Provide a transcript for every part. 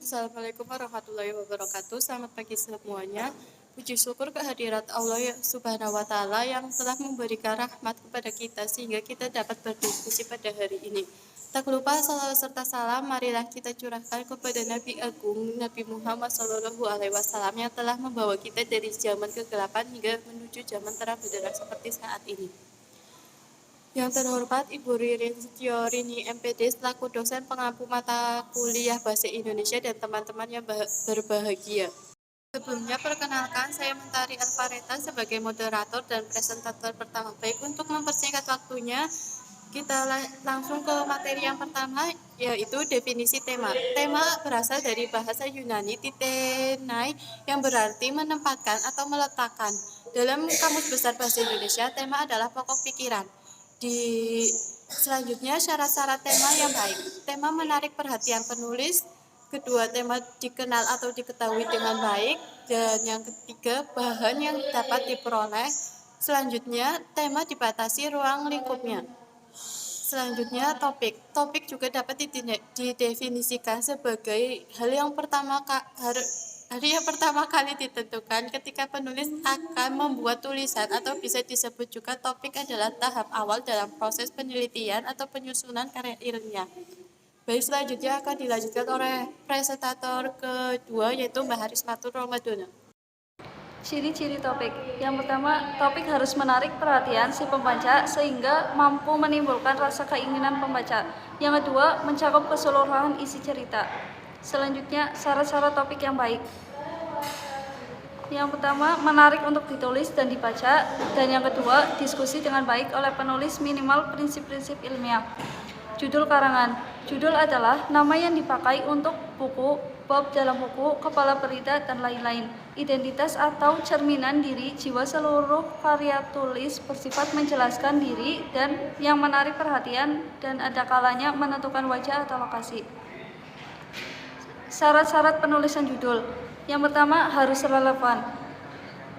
Assalamualaikum warahmatullahi wabarakatuh. Selamat pagi semuanya. Puji syukur kehadirat Allah Subhanahu wa Ta'ala yang telah memberikan rahmat kepada kita sehingga kita dapat berdiskusi pada hari ini. Tak lupa salawat serta salam marilah kita curahkan kepada Nabi Agung Nabi Muhammad SAW yang telah membawa kita dari zaman kegelapan hingga menuju zaman terang benderang seperti saat ini. Yang terhormat Ibu Ririn Setiorini MPD selaku dosen pengampu mata kuliah Bahasa Indonesia dan teman-teman yang berbahagia. Sebelumnya perkenalkan saya Mentari Alfareta sebagai moderator dan presentator pertama. Baik, untuk mempersingkat waktunya kita langsung ke materi yang pertama, yaitu definisi tema. Tema berasal dari bahasa Yunani titenai yang berarti menempatkan atau meletakkan. Dalam Kamus Besar Bahasa Indonesia, tema adalah pokok pikiran. Selanjutnya syarat-syarat tema yang baik. Tema menarik perhatian penulis. Kedua, tema dikenal atau diketahui dengan baik. Dan yang ketiga, bahan yang dapat diperoleh. Selanjutnya, tema dibatasi ruang lingkupnya. Selanjutnya, topik. Topik juga dapat didefinisikan sebagai hal yang pertama kali ditentukan ketika penulis akan membuat tulisan, atau bisa disebut juga topik adalah tahap awal dalam proses penelitian atau penyusunan karya ilmiah. Baik, selanjutnya akan dilanjutkan oleh presentator kedua, yaitu Mbak Harismatul Romadona. Ciri-ciri topik. Yang pertama, topik harus menarik perhatian si pembaca sehingga mampu menimbulkan rasa keinginan pembaca. Yang kedua, mencakup keseluruhan isi cerita. Selanjutnya, syarat-syarat topik yang baik. Yang pertama, menarik untuk ditulis dan dibaca. Dan yang kedua, diskusi dengan baik oleh penulis minimal prinsip-prinsip ilmiah. Judul karangan. Judul adalah nama yang dipakai untuk buku, bab dalam buku, kepala berita, dan lain-lain. Identitas atau cerminan diri jiwa seluruh karya tulis bersifat menjelaskan diri dan yang menarik perhatian dan ada kalanya menentukan wajah atau lokasi. Syarat-syarat penulisan judul. Yang pertama, harus relevan,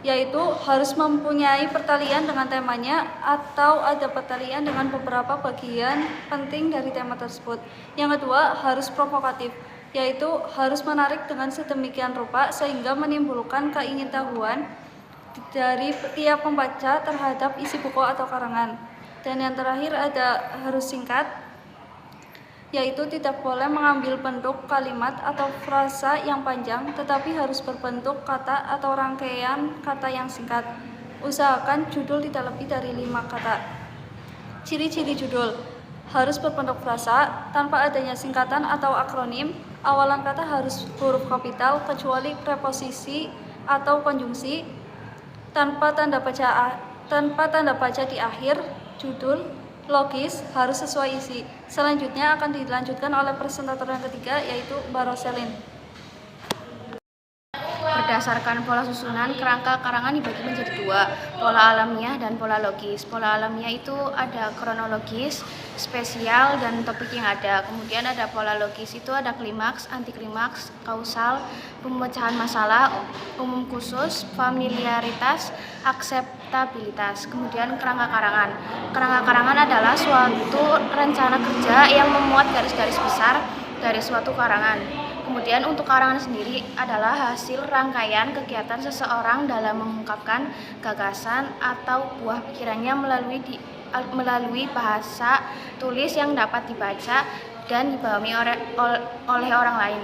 yaitu harus mempunyai pertalian dengan temanya atau ada pertalian dengan beberapa bagian penting dari tema tersebut. Yang kedua, harus provokatif, yaitu harus menarik dengan sedemikian rupa sehingga menimbulkan keingintahuan dari tiap pembaca terhadap isi buku atau karangan. Dan yang terakhir harus singkat, yaitu tidak boleh mengambil bentuk kalimat atau frasa yang panjang, tetapi harus berbentuk kata atau rangkaian kata yang singkat. Usahakan judul tidak lebih dari 5 kata. Ciri-ciri judul. Harus berbentuk frasa, tanpa adanya singkatan atau akronim. Awalan kata harus huruf kapital, kecuali preposisi atau konjungsi. Tanpa tanda baca di akhir judul. Logis, harus sesuai isi. Selanjutnya akan dilanjutkan oleh presentator yang ketiga, yaitu Mbak Roselin. Berdasarkan pola susunan, kerangka karangan dibagi menjadi 2, pola alamiah dan pola logis. Pola alamiah itu ada kronologis, spesial, dan topik yang ada. Kemudian ada pola logis, itu ada klimaks, antiklimaks, kausal, pemecahan masalah, umum khusus, familiaritas, akseptabilitas. Kemudian kerangka karangan. Kerangka karangan adalah suatu rencana kerja yang memuat garis-garis besar dari suatu karangan. Kemudian untuk karangan sendiri adalah hasil rangkaian kegiatan seseorang dalam mengungkapkan gagasan atau buah pikirannya melalui bahasa tulis yang dapat dibaca dan dipahami oleh orang lain.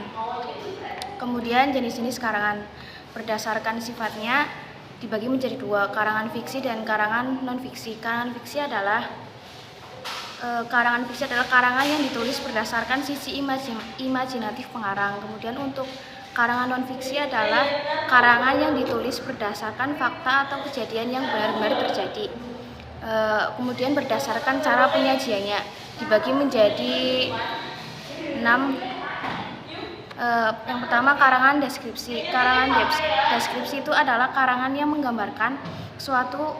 Kemudian jenis-jenis karangan berdasarkan sifatnya dibagi menjadi 2, karangan fiksi dan karangan non-fiksi. Karangan fiksi adalah karangan yang ditulis berdasarkan sisi imajinatif pengarang. Kemudian untuk karangan non-fiksi adalah karangan yang ditulis berdasarkan fakta atau kejadian yang benar-benar terjadi. Kemudian berdasarkan cara penyajiannya dibagi menjadi 6. Yang pertama, karangan deskripsi. Karangan deskripsi itu adalah karangan yang menggambarkan sesuatu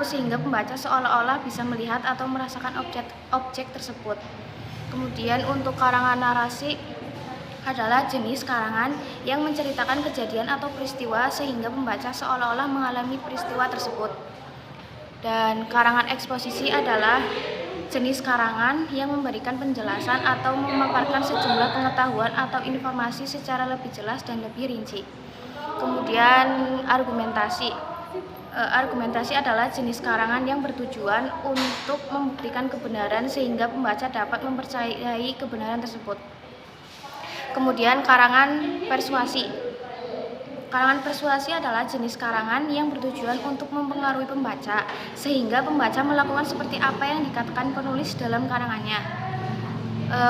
sehingga pembaca seolah-olah bisa melihat atau merasakan objek tersebut. Kemudian untuk karangan narasi adalah jenis karangan yang menceritakan kejadian atau peristiwa sehingga pembaca seolah-olah mengalami peristiwa tersebut. Dan karangan eksposisi adalah jenis karangan yang memberikan penjelasan atau memaparkan sejumlah pengetahuan atau informasi secara lebih jelas dan lebih rinci. Kemudian argumentasi. Argumentasi adalah jenis karangan yang bertujuan untuk membuktikan kebenaran sehingga pembaca dapat mempercayai kebenaran tersebut. Kemudian karangan persuasi. Karangan persuasi adalah jenis karangan yang bertujuan untuk mempengaruhi pembaca sehingga pembaca melakukan seperti apa yang dikatakan penulis dalam karangannya.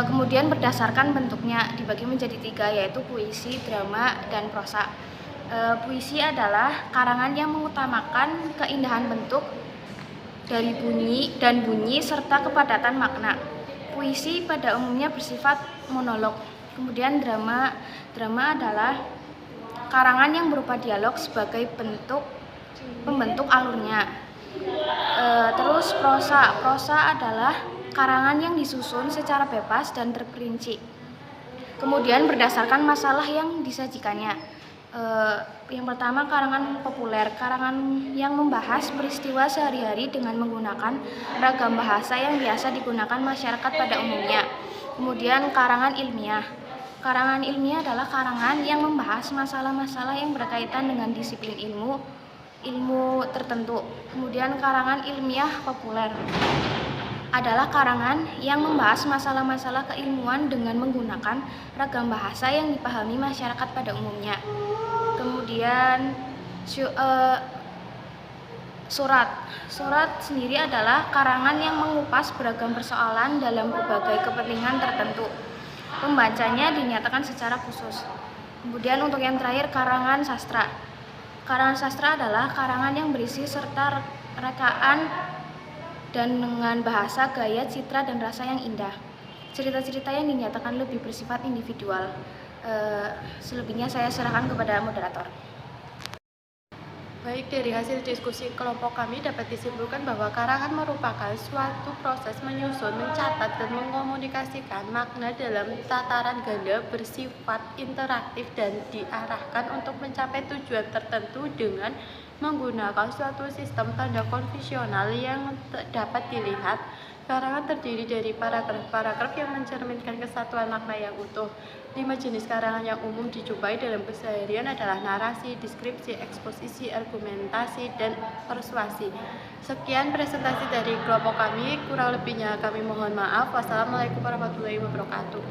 Kemudian berdasarkan bentuknya dibagi menjadi 3, yaitu puisi, drama, dan prosa. Puisi adalah karangan yang mengutamakan keindahan bentuk dari bunyi serta kepadatan makna. Puisi pada umumnya bersifat monolog. Kemudian drama adalah karangan yang berupa dialog sebagai pembentuk alurnya. Terus prosa adalah karangan yang disusun secara bebas dan terperinci. Kemudian berdasarkan masalah yang disajikannya. Yang pertama karangan populer, karangan yang membahas peristiwa sehari-hari dengan menggunakan ragam bahasa yang biasa digunakan masyarakat pada umumnya. Kemudian karangan ilmiah. Karangan ilmiah adalah karangan yang membahas masalah-masalah yang berkaitan dengan disiplin ilmu tertentu. Kemudian karangan ilmiah populer adalah karangan yang membahas masalah-masalah keilmuan dengan menggunakan ragam bahasa yang dipahami masyarakat pada umumnya. Kemudian Surat sendiri adalah karangan yang mengupas beragam persoalan dalam berbagai kepentingan tertentu. Pembacanya dinyatakan secara khusus. Kemudian untuk yang terakhir karangan sastra. Karangan sastra adalah karangan yang berisi serta rekaan dan dengan bahasa, gaya, citra, dan rasa yang indah. Cerita-cerita yang dinyatakan lebih bersifat individual. Selebihnya saya serahkan kepada moderator. Baik, dari hasil diskusi kelompok kami dapat disimpulkan bahwa karangan merupakan suatu proses menyusun, mencatat, dan mengkomunikasikan makna dalam tataran ganda bersifat interaktif dan diarahkan untuk mencapai tujuan tertentu dengan menggunakan suatu sistem tanda konvensional yang dapat dilihat. Karangan terdiri dari paragraf-paragraf yang mencerminkan kesatuan makna yang utuh. 5 jenis karangan yang umum dijumpai dalam keseharian adalah narasi, deskripsi, eksposisi, argumentasi, dan persuasi. Sekian presentasi dari kelompok kami, kurang lebihnya kami mohon maaf. Wassalamualaikum warahmatullahi wabarakatuh.